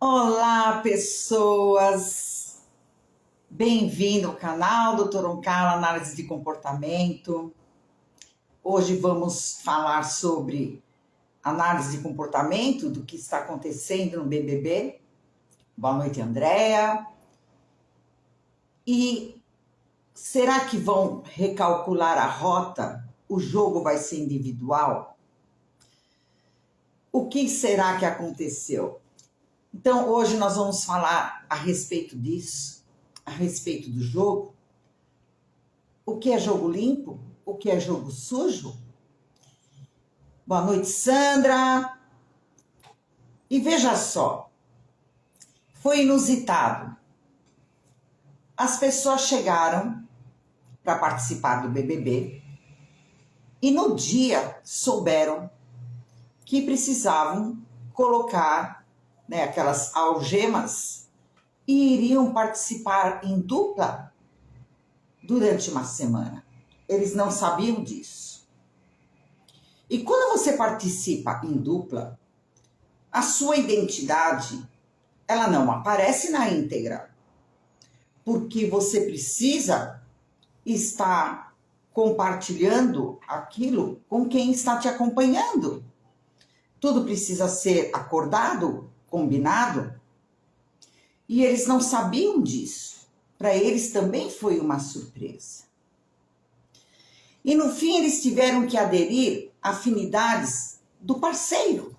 Olá, pessoas! Bem-vindo ao canal Dr. Oncala Análise de Comportamento. Hoje vamos falar sobre análise de comportamento do que está acontecendo no BBB. Boa noite, Andréa. E será que vão recalcular a rota? O jogo vai ser individual? O que será que aconteceu? Então, hoje nós vamos falar a respeito disso, a respeito do jogo. O que é jogo limpo? O que é jogo sujo? Boa noite, Sandra. E veja só, foi inusitado. As pessoas chegaram para participar do BBB e no dia souberam que precisavam colocar aquelas algemas e iriam participar em dupla durante uma semana. Eles não sabiam disso. E quando você participa em dupla, a sua identidade, ela não aparece na íntegra, porque você precisa estar compartilhando aquilo com quem está te acompanhando. Tudo precisa ser acordado, combinado, e eles não sabiam disso. Para eles também foi uma surpresa. E no fim eles tiveram que aderir a afinidades do parceiro.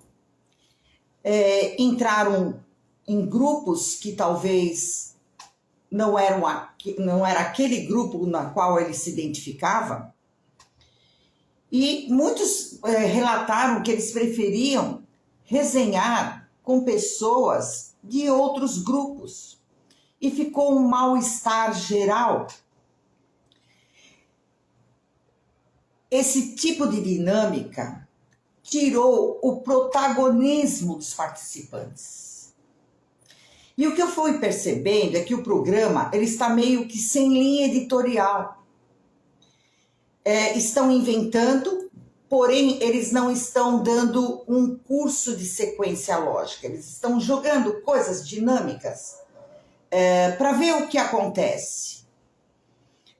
Entraram em grupos que talvez não era aquele grupo na qual ele se identificava. E muitos relataram que eles preferiam resenhar com pessoas de outros grupos. E ficou um mal-estar geral. Esse tipo de dinâmica tirou o protagonismo dos participantes. E o que eu fui percebendo é que o programa ele está meio que sem linha editorial. Estão inventando, porém eles não estão dando um curso de sequência lógica. Eles estão jogando coisas dinâmicas para ver o que acontece.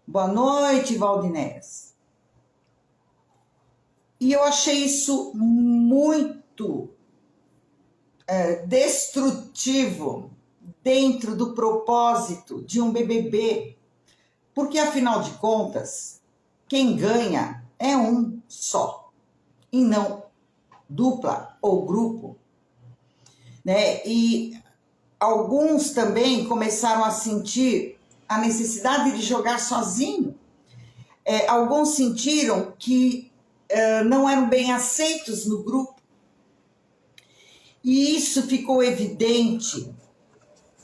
Boa noite, Valdinés. E eu achei isso muito destrutivo dentro do propósito de um BBB. Porque, afinal de contas, quem ganha é um só, e não dupla ou grupo. E alguns também começaram a sentir a necessidade de jogar sozinho. Alguns sentiram que não eram bem aceitos no grupo. E isso ficou evidente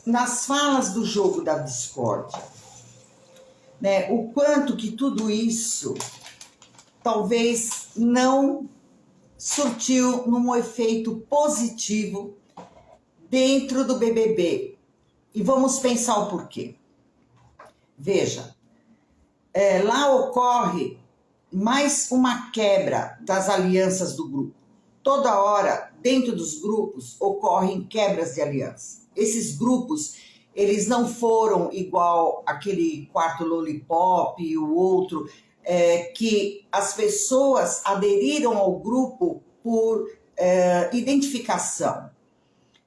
nas falas do jogo da discórdia. O quanto que tudo isso talvez não surtiu num efeito positivo dentro do BBB. E vamos pensar o porquê. Veja, lá ocorre mais uma quebra das alianças do grupo. Toda hora, dentro dos grupos, ocorrem quebras de aliança. Esses grupos, eles não foram igual aquele quarto lollipop e o outro, que as pessoas aderiram ao grupo por identificação.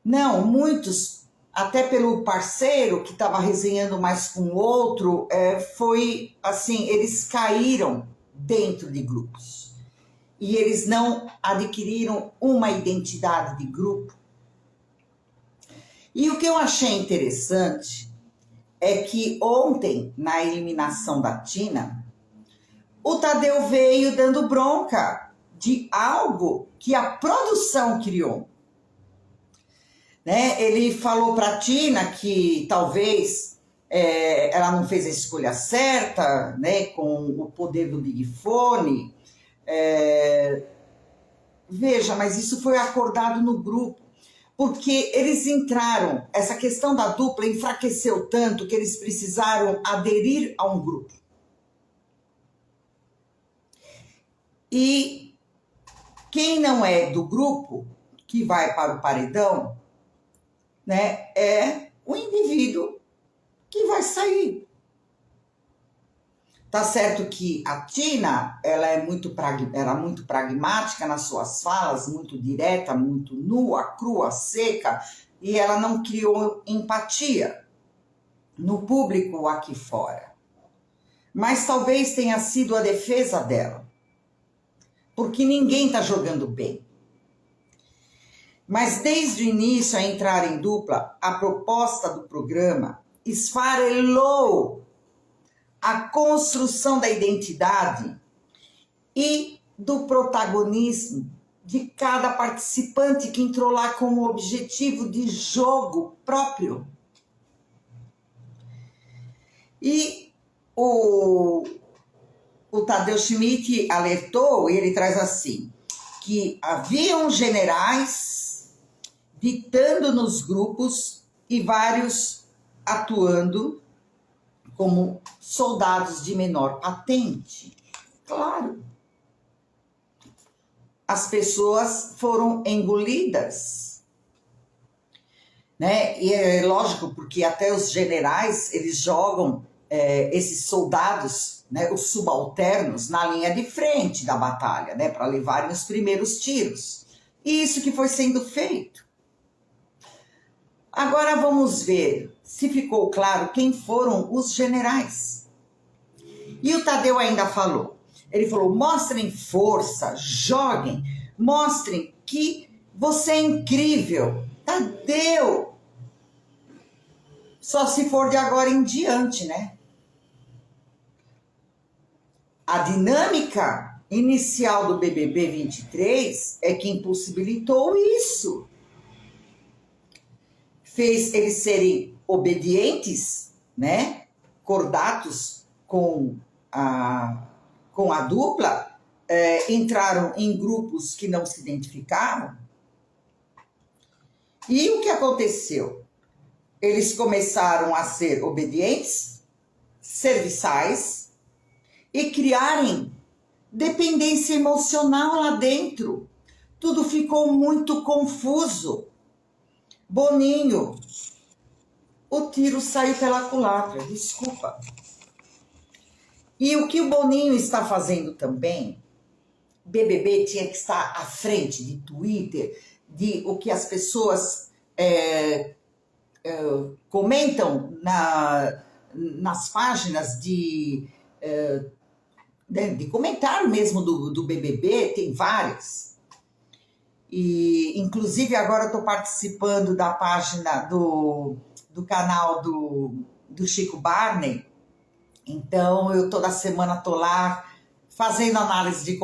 Não, muitos, até pelo parceiro que estava resenhando mais com o outro, foi assim, eles caíram dentro de grupos. E eles não adquiriram uma identidade de grupo. E o que eu achei interessante é que ontem, na eliminação da Tina, o Tadeu veio dando bronca de algo que a produção criou. Ele falou para a Tina que talvez ela não fez a escolha certa, com o poder do Big Fone. Veja, mas isso foi acordado no grupo, porque eles entraram, essa questão da dupla enfraqueceu tanto que eles precisaram aderir a um grupo. E quem não é do grupo, que vai para o paredão, né, é o indivíduo que vai sair. Tá certo que a Tina, ela era muito pragmática nas suas falas, muito direta, muito nua, crua, seca, e ela não criou empatia no público aqui fora. Mas talvez tenha sido a defesa dela, porque ninguém está jogando bem. Mas desde o início a entrar em dupla, a proposta do programa esfarelou a construção da identidade e do protagonismo de cada participante que entrou lá com o objetivo de jogo próprio. E o Tadeu Schmidt alertou, e ele traz assim, que haviam generais ditando nos grupos e vários atuando como soldados de menor patente. Claro. As pessoas foram engolidas, né? E é lógico, porque até os generais, eles jogam esses soldados, né, os subalternos, na linha de frente da batalha, né, para levarem os primeiros tiros. E isso que foi sendo feito. Agora vamos ver se ficou claro quem foram os generais. E o Tadeu ainda falou. Ele falou, mostrem força, joguem, mostrem que você é incrível. Tadeu! Só se for de agora em diante, né? A dinâmica inicial do BBB 23 é que impossibilitou isso. Fez eles serem obedientes, né? Cordatos com a dupla, entraram em grupos que não se identificavam. E o que aconteceu? Eles começaram a ser obedientes, serviçais e criarem dependência emocional lá dentro. Tudo ficou muito confuso. Boninho, o tiro saiu pela culatra, desculpa. E o que o Boninho está fazendo também, BBB tinha que estar à frente de Twitter, de o que as pessoas comentam nas páginas de comentário mesmo do BBB, tem várias. E, inclusive, agora eu estou participando da página do canal do Chico Barney. Então, eu toda semana estou lá fazendo análise de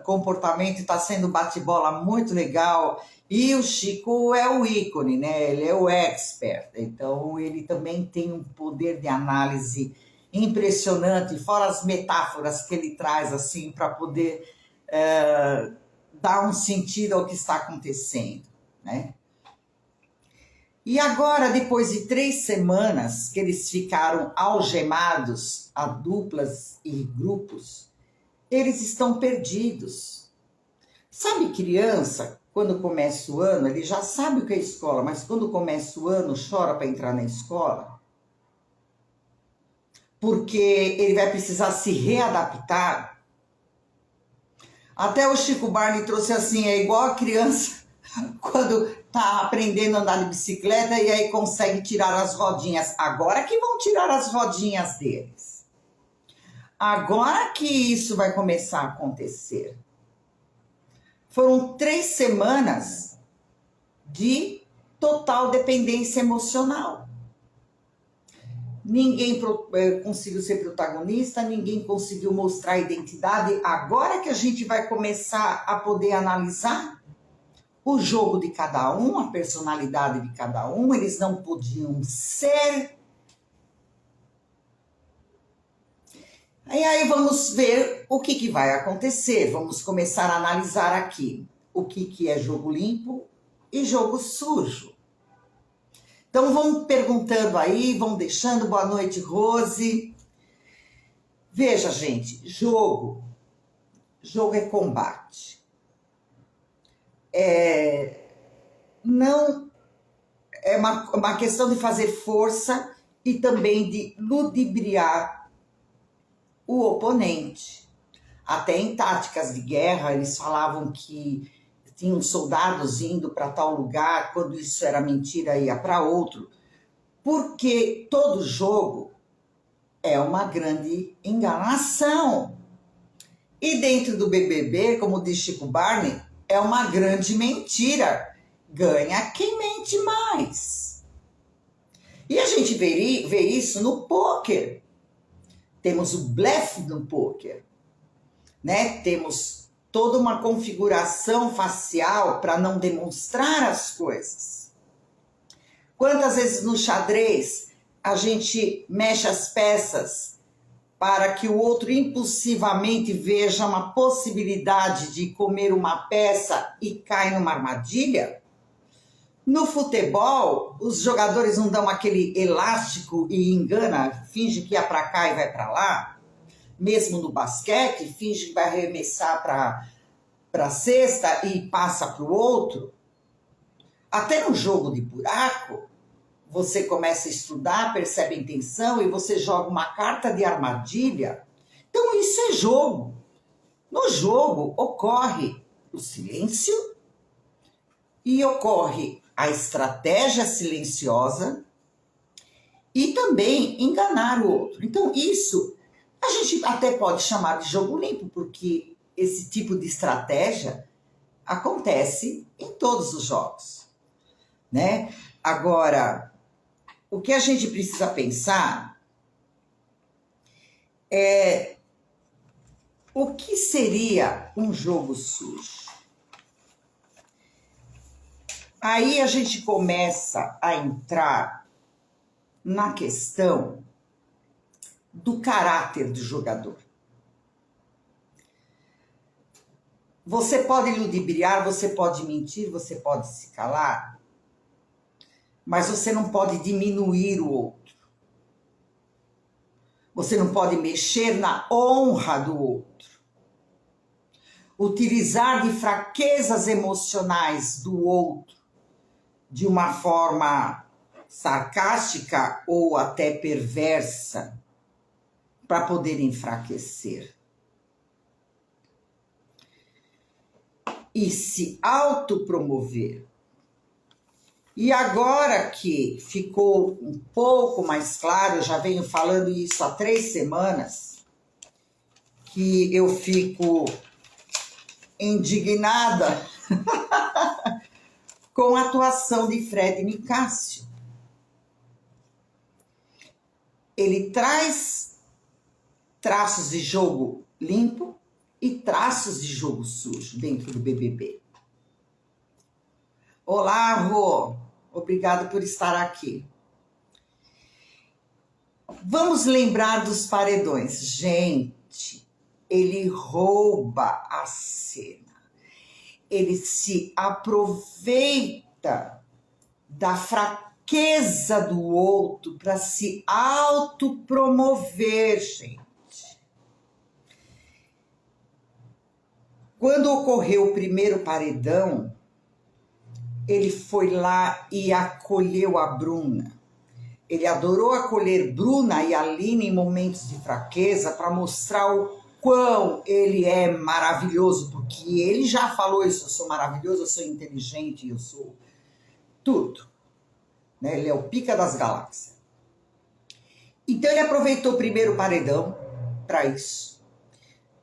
comportamento, está sendo bate-bola muito legal. E o Chico é o ícone, né? Ele é o expert. Então, ele também tem um poder de análise impressionante, fora as metáforas que ele traz, assim, para poder dar um sentido ao que está acontecendo, né? E agora, depois de 3 semanas que eles ficaram algemados a duplas e grupos, eles estão perdidos. Sabe criança, quando começa o ano, ele já sabe o que é escola, mas quando começa o ano, chora para entrar na escola? Porque ele vai precisar se readaptar. Até o Chico Barney trouxe assim, é igual a criança quando tá aprendendo a andar de bicicleta e aí consegue tirar as rodinhas. Agora que vão tirar as rodinhas deles. Agora que isso vai começar a acontecer. Foram 3 semanas de total dependência emocional. Ninguém conseguiu ser protagonista, ninguém conseguiu mostrar a identidade. Agora que a gente vai começar a poder analisar o jogo de cada um, a personalidade de cada um, eles não podiam ser. E aí vamos ver o que vai acontecer. Vamos começar a analisar aqui o que é jogo limpo e jogo sujo. Então vão perguntando aí, vão deixando. Boa noite, Rose. Veja, gente, jogo é combate. é uma questão de fazer força e também de ludibriar o oponente. Até em táticas de guerra, eles falavam que tinham soldados indo para tal lugar, quando isso era mentira, ia para outro. Porque todo jogo é uma grande enganação. E dentro do BBB, como diz Chico Barney, é uma grande mentira. Ganha quem mente mais. E a gente vê isso no pôquer. Temos o blefe no pôquer, né? Temos toda uma configuração facial para não demonstrar as coisas. Quantas vezes no xadrez a gente mexe as peças para que o outro impulsivamente veja uma possibilidade de comer uma peça e cai numa armadilha? No futebol, os jogadores não dão aquele elástico e engana, finge que ia para cá e vai para lá. Mesmo no basquete, finge que vai arremessar para a cesta e passa para o outro. Até no jogo de buraco, você começa a estudar, percebe a intenção e você joga uma carta de armadilha. Então isso é jogo. No jogo ocorre o silêncio e ocorre a estratégia silenciosa e também enganar o outro. Então isso a gente até pode chamar de jogo limpo, porque esse tipo de estratégia acontece em todos os jogos, né? Agora, o que a gente precisa pensar é o que seria um jogo sujo. Aí a gente começa a entrar na questão do caráter do jogador. Você pode ludibriar, você pode mentir, você pode se calar, mas você não pode diminuir o outro. Você não pode mexer na honra do outro. Utilizar de fraquezas emocionais do outro de uma forma sarcástica ou até perversa para poder enfraquecer. E se autopromover. E agora que ficou um pouco mais claro, eu já venho falando isso há 3 semanas, que eu fico indignada com a atuação de Fred Nicásio. Ele traz traços de jogo limpo e traços de jogo sujo dentro do BBB. Olá, Rô. Obrigado por estar aqui. Vamos lembrar dos paredões. Gente, ele rouba a cena. Ele se aproveita da fraqueza do outro para se autopromover, gente. Quando ocorreu o primeiro paredão, ele foi lá e acolheu a Bruna. Ele adorou acolher Bruna e Aline em momentos de fraqueza para mostrar o quão ele é maravilhoso, porque ele já falou isso, eu sou maravilhoso, eu sou inteligente, eu sou tudo. Né? Ele é o pica das galáxias. Então ele aproveitou o primeiro paredão para isso.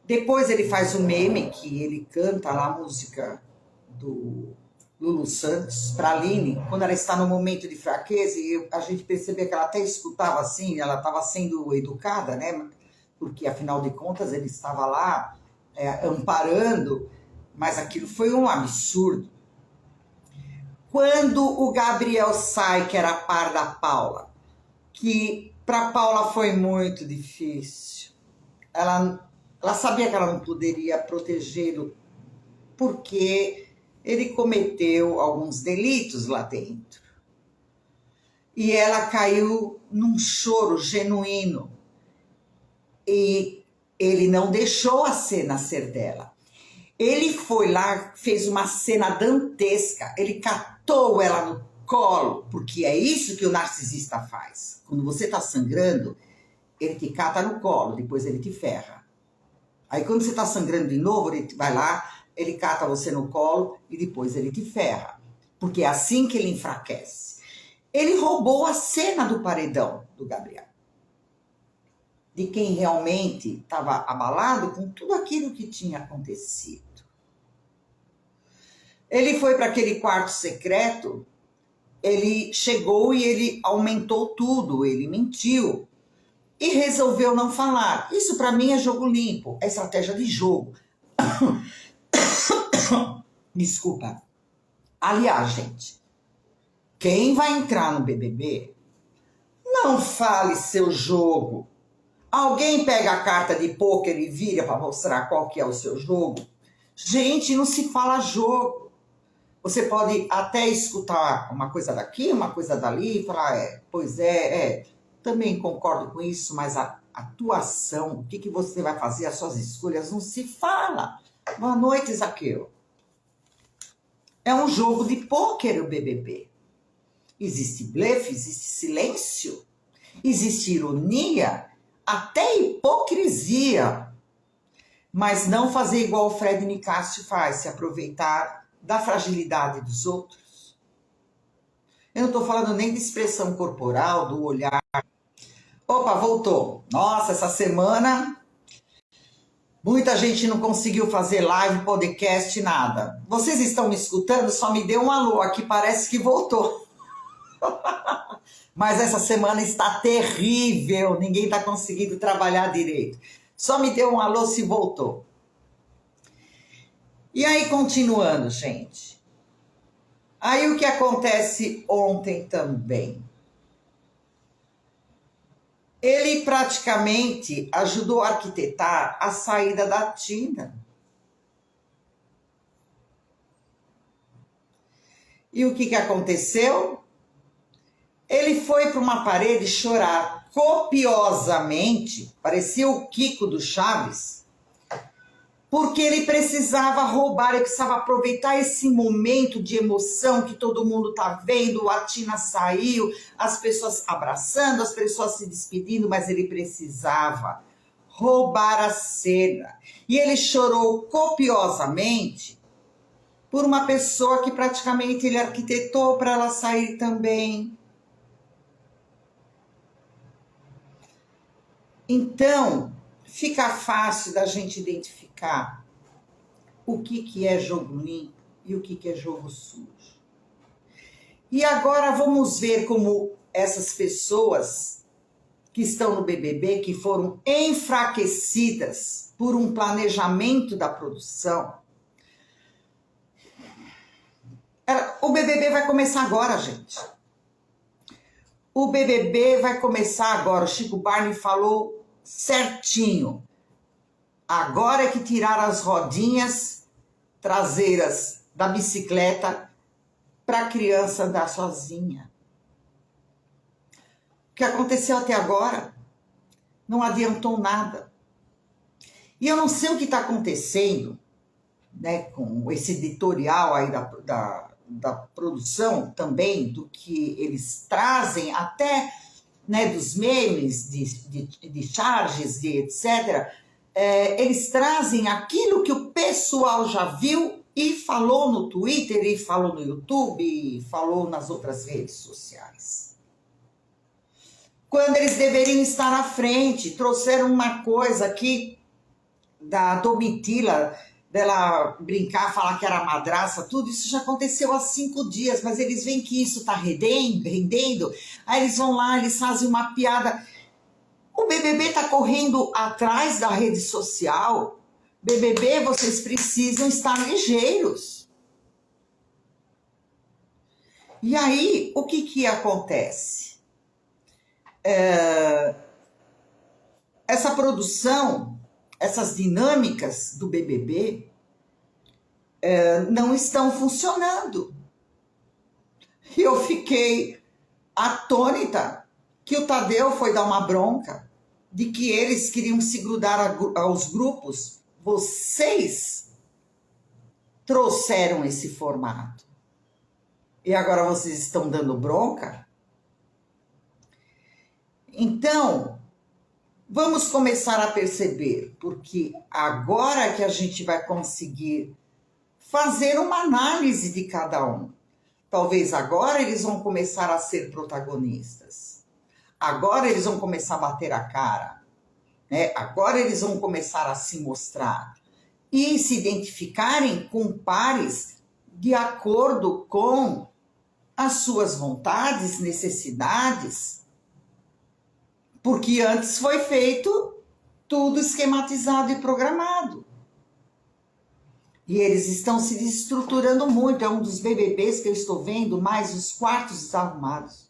Depois ele faz o meme, que ele canta lá a música do Lulu Santos para Aline, quando ela está no momento de fraqueza, e a gente percebeu que ela até escutava assim, ela estava sendo educada, né? Porque afinal de contas ele estava lá amparando, mas aquilo foi um absurdo. Quando o Gabriel sai, que era a par da Paula, que para Paula foi muito difícil, ela sabia que ela não poderia protegê-lo, porque ele cometeu alguns delitos lá dentro. E ela caiu num choro genuíno. E ele não deixou a cena ser dela. Ele foi lá, fez uma cena dantesca. Ele catou ela colo, porque é isso que o narcisista faz. Quando você está sangrando, ele te cata no colo, depois ele te ferra. Aí quando você está sangrando de novo, ele vai lá, ele cata você no colo e depois ele te ferra. Porque é assim que ele enfraquece. Ele roubou a cena do paredão do Gabriel. De quem realmente estava abalado com tudo aquilo que tinha acontecido. Ele foi para aquele quarto secreto, ele chegou e ele aumentou tudo, ele mentiu. E resolveu não falar. Isso para mim é jogo limpo, é estratégia de jogo. Desculpa. Aliás, gente, quem vai entrar no BBB, não fale seu jogo. Alguém pega a carta de pôquer e vira para mostrar qual que é o seu jogo? Gente, não se fala jogo. Você pode até escutar uma coisa daqui, uma coisa dali, e falar, pois é. Também concordo com isso, mas a atuação, o que você vai fazer, as suas escolhas, não se fala. Boa noite, Zaqueu. É um jogo de pôquer o BBB. Existe blefe, existe silêncio, existe ironia, até hipocrisia. Mas não fazer igual o Fred Nicásio faz, se aproveitar da fragilidade dos outros. Eu não estou falando nem de expressão corporal, do olhar. Opa, voltou. Nossa, essa semana muita gente não conseguiu fazer live, podcast, nada. Vocês estão me escutando? Só me deu um alô aqui, parece que voltou. Mas essa semana está terrível, ninguém está conseguindo trabalhar direito. Só me deu um alô se voltou. E aí, continuando, gente. Aí o que acontece ontem também? Ele praticamente ajudou a arquitetar a saída da Tina. E o que aconteceu? Ele foi para uma parede chorar copiosamente, parecia o Kiko do Chaves, porque ele precisava roubar, ele precisava aproveitar esse momento de emoção que todo mundo está vendo, a Tina saiu, as pessoas abraçando, as pessoas se despedindo, mas ele precisava roubar a cena. E ele chorou copiosamente por uma pessoa que praticamente ele arquitetou para ela sair também. Então, fica fácil da gente identificar o que é jogo limpo e o que é jogo sujo. E agora vamos ver como essas pessoas que estão no BBB, que foram enfraquecidas por um planejamento da produção. O BBB vai começar agora, gente. O BBB vai começar agora. O Chico Barney falou certinho. Agora é que tiraram as rodinhas traseiras da bicicleta para a criança andar sozinha. O que aconteceu até agora não adiantou nada. E eu não sei o que está acontecendo, né, com esse editorial aí da produção também, do que eles trazem, até, né, dos memes, de charges, de etc. Eles trazem aquilo que o pessoal já viu e falou no Twitter, e falou no YouTube, e falou nas outras redes sociais. Quando eles deveriam estar à frente, trouxeram uma coisa aqui da Domitila, dela brincar, falar que era madraça, tudo isso já aconteceu há 5 dias, mas eles veem que isso está rendendo, aí eles vão lá, eles fazem uma piada. O BBB está correndo atrás da rede social. BBB, vocês precisam estar ligeiros. E aí, o que acontece? Essa produção, essas dinâmicas do BBB não estão funcionando. E eu fiquei atônita que o Tadeu foi dar uma bronca de que eles queriam se grudar aos grupos. Vocês trouxeram esse formato. e agora vocês estão dando bronca? Então, vamos começar a perceber, porque agora que a gente vai conseguir fazer uma análise de cada um. Talvez agora eles vão começar a ser protagonistas. Agora eles vão começar a bater a cara. Né? Agora eles vão começar a se mostrar e se identificarem com pares de acordo com as suas vontades, necessidades, porque antes foi feito tudo esquematizado e programado. E eles estão se desestruturando muito. É um dos BBBs que eu estou vendo, mais os quartos desarrumados.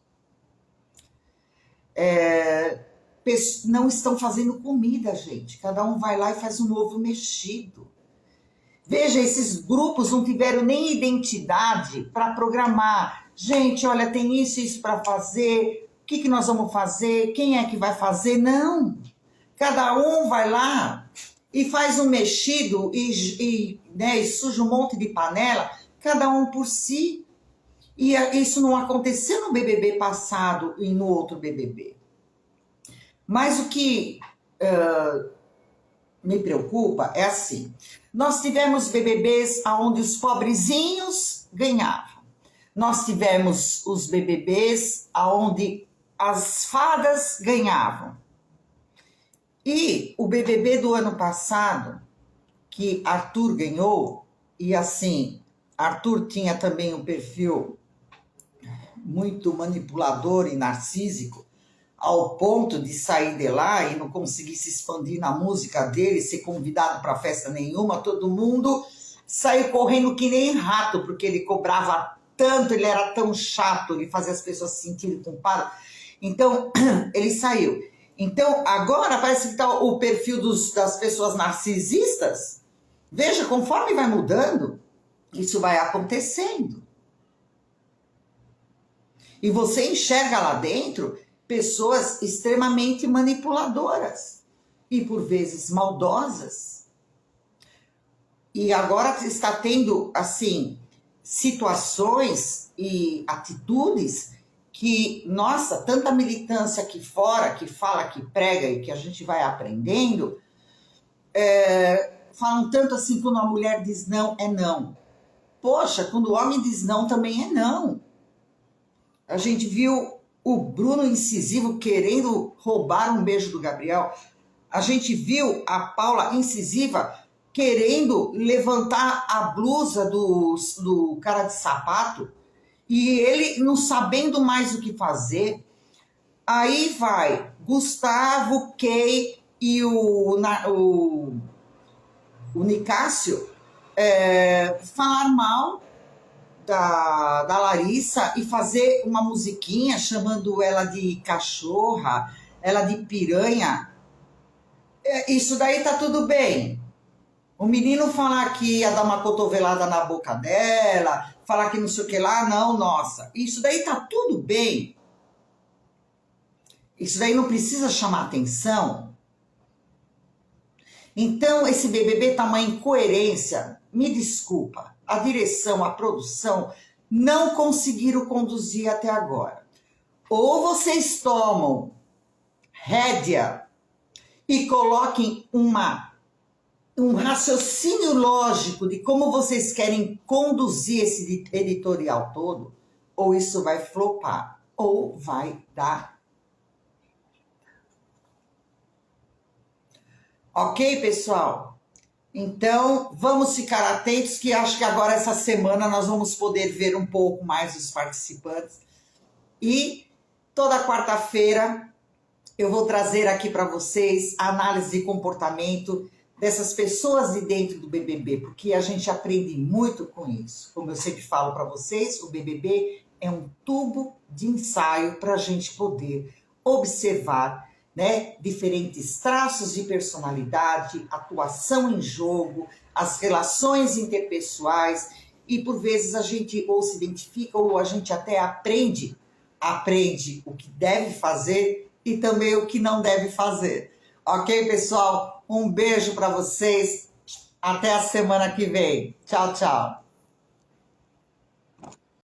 Não estão fazendo comida, gente. Cada um vai lá e faz um ovo mexido. Veja, esses grupos não tiveram nem identidade para programar. Gente, olha, tem isso para fazer. O que nós vamos fazer? Quem é que vai fazer? Não. Cada um vai lá e faz um mexido e suja um monte de panela, cada um por si. E isso não aconteceu no BBB passado e no outro BBB. Mas o que me preocupa é assim, nós tivemos BBBs onde os pobrezinhos ganhavam. Nós tivemos os BBBs onde as fadas ganhavam. E o BBB do ano passado, que Arthur ganhou, e assim, Arthur tinha também um perfil muito manipulador e narcísico, ao ponto de sair de lá e não conseguir se expandir na música dele, ser convidado para festa nenhuma, todo mundo saiu correndo que nem rato, porque ele cobrava tanto, ele era tão chato, ele fazia as pessoas se sentirem culpadas. Então, ele saiu. Então, agora parece que está o perfil das pessoas narcisistas. Veja, conforme vai mudando, isso vai acontecendo. E você enxerga lá dentro pessoas extremamente manipuladoras e, por vezes, maldosas. E agora está tendo, assim, situações e atitudes que, nossa, tanta militância aqui fora, que fala, que prega e que a gente vai aprendendo, falam tanto assim, quando a mulher diz não, é não. Poxa, quando o homem diz não, também é não. A gente viu o Bruno Incisivo querendo roubar um beijo do Gabriel. A gente viu a Paula Incisiva querendo levantar a blusa do cara de sapato. E ele não sabendo mais o que fazer, aí vai Gustavo, Kay e o Nicásio falar mal da Larissa e fazer uma musiquinha chamando ela de cachorra, ela de piranha. Isso daí tá tudo bem. O menino falar que ia dar uma cotovelada na boca dela, falar que não sei o que lá, não, nossa. Isso daí tá tudo bem. Isso daí não precisa chamar atenção. Então, esse BBB tá uma incoerência. Me desculpa, a direção, a produção não conseguiram conduzir até agora. Ou vocês tomam rédea e coloquem um raciocínio lógico de como vocês querem conduzir esse editorial todo, ou isso vai flopar, ou vai dar. Ok, pessoal? Então, vamos ficar atentos, que acho que agora essa semana nós vamos poder ver um pouco mais os participantes. E toda quarta-feira eu vou trazer aqui para vocês a análise de comportamento dessas pessoas de dentro do BBB, porque a gente aprende muito com isso. Como eu sempre falo para vocês, o BBB é um tubo de ensaio para a gente poder observar, né, diferentes traços de personalidade, atuação em jogo, as relações interpessoais, e por vezes a gente ou se identifica ou a gente até aprende o que deve fazer e também o que não deve fazer. Ok, pessoal? Um beijo para vocês. Até a semana que vem. Tchau, tchau.